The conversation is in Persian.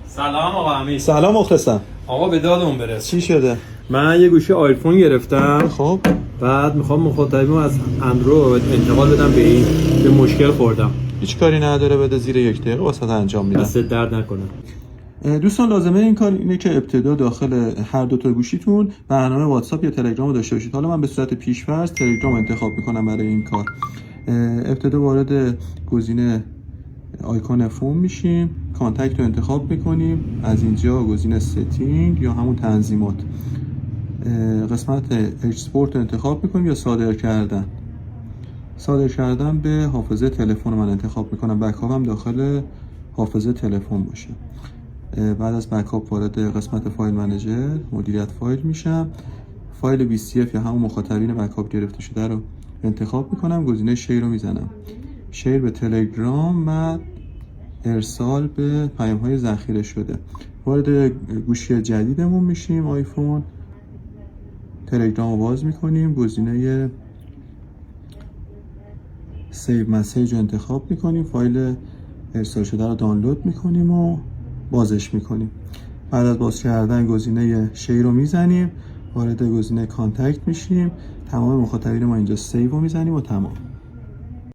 سلام آقا امیر. سلام مخلصم. آقا به دادمون برس. چی شده؟ من یه گوشی آیفون گرفتم. خب بعد میخوام مخاطبیمو از اندروید انتقال بدم به این. به مشکل خوردم. هیچ کاری نداره، بده زیر 1 دقیقه واسه انجام میدم. دست درد نکنه. دوستان لازمه این کار اینه که ابتدا داخل هر دو تا گوشیتون برنامه واتساپ یا تلگرام رو داشته باشید. حالا من به صورت پیش‌فرض تلگرام انتخاب میکنم برای این کار. ابتدا وارد گزینه آیکون فون میشیم، کانتکت رو انتخاب میکنیم، از اینجا گزینه ستینگ یا همون تنظیمات قسمت اکسپورت رو انتخاب میکنیم یا صادر کردن به حافظه تلفن من انتخاب میکنم. بکاپ هم داخل حافظه تلفن باشه. بعد از بکاپ وارد قسمت فایل منیجر مدیریت فایل میشم. فایل BCF یا همون مخاطبین بکاپ گرفته شده رو انتخاب میکنم، گزینه شیر رو میزنم، شیر به تلگرام و ارسال به پیام های ذخیره شده. وارد گوشی جدیدمون میشیم، آیفون، تلگرام رو باز میکنیم، گزینه سیو مسیج رو انتخاب میکنیم، فایل ارسال شده رو دانلود میکنیم و بازش میکنیم. بعد از باز کردن گزینه شیر رو میزنیم، وارد گزینه کانتکت میشیم، تمام مخاطبین ما اینجا سیو رو میزنیم و تمام.